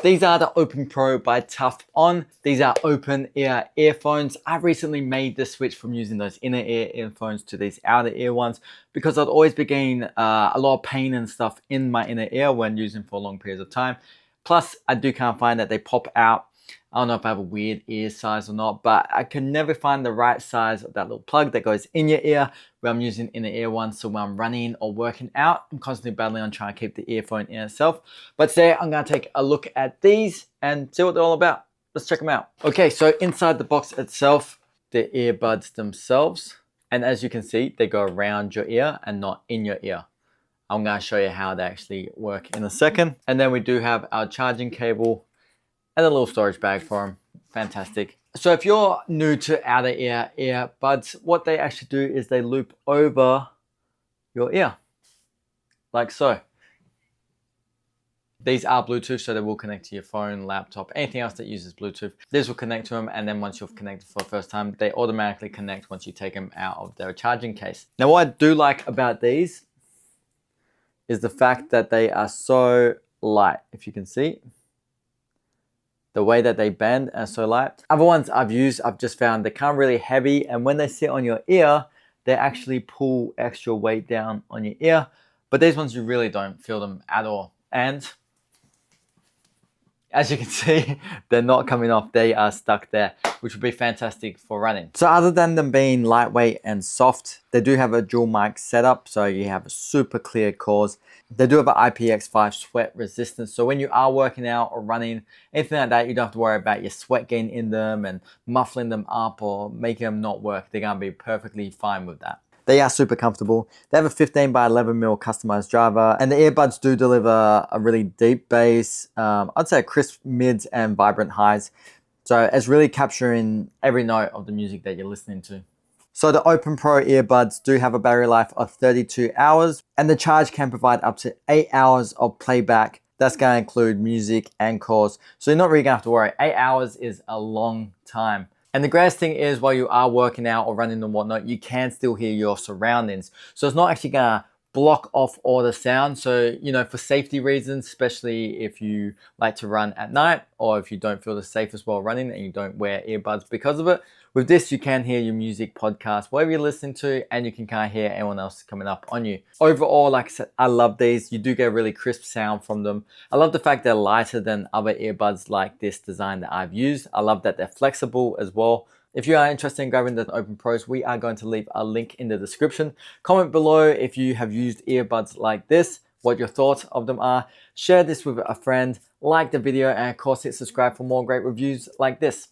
These are the OpenPro by Tough On. These are open ear earphones. I recently made the switch from using those inner ear earphones to these outer ear ones because I'd always be getting a lot of pain and stuff in my inner ear when using for long periods of time. Plus, I do kind of find that they pop out. I don't know if I have a weird ear size or not, but I can never find the right size of that little plug that goes in your ear where I'm using inner ear ones. So when I'm running or working out, I'm constantly battling on trying to keep the earphone in itself. But today I'm going to take a look at these and see what they're all about. Let's check them out. Okay, so inside the box itself, the earbuds themselves. And as you can see, they go around your ear and not in your ear. I'm going to show you how they actually work in a second. And then we do have our charging cable and a little storage bag for them. Fantastic. So if you're new to outer ear earbuds, what they actually do is they loop over your ear, like so. These are Bluetooth, so they will connect to your phone, laptop, anything else that uses Bluetooth. This will connect to them, and then once you've connected for the first time, they automatically connect once you take them out of their charging case. Now, what I do like about these is the fact that they are so light, if you can see. The way that they bend are so light. Other ones I've used, I've just found they're kind of really heavy, and when they sit on your ear, they actually pull extra weight down on your ear. But these ones, you really don't feel them at all. And as you can see, they're not coming off. They are stuck there, which would be fantastic for running. So other than them being lightweight and soft, they do have a dual mic setup. So you have a super clear calls. They do have an IPX5 sweat resistance. So when you are working out or running, anything like that, you don't have to worry about your sweat getting in them and muffling them up or making them not work. They're gonna be perfectly fine with that. They are super comfortable. They have a 15 by 11mm customized driver, and the earbuds do deliver a really deep bass, I'd say crisp mids and vibrant highs. So it's really capturing every note of the music that you're listening to. So the OpenPro earbuds do have a battery life of 32 hours, and the charge can provide up to 8 hours of playback. That's going to include music and calls. So you're not really going to have to worry. 8 hours is a long time. And the greatest thing is, while you are working out or running and whatnot, you can still hear your surroundings. So it's not actually gonna block off all the sound. So, you know, for safety reasons, especially if you like to run at night or if you don't feel the safest while running and you don't wear earbuds because of it, with this, you can hear your music, podcast, whatever you're listening to, and you can kind of hear anyone else coming up on you. Overall, like I said, I love these. You do get a really crisp sound from them. I love the fact they're lighter than other earbuds like this design that I've used. I love that they're flexible as well. If you are interested in grabbing the OpenPros, we are going to leave a link in the description. Comment below if you have used earbuds like this, what your thoughts of them are. Share this with a friend, like the video, and of course hit subscribe for more great reviews like this.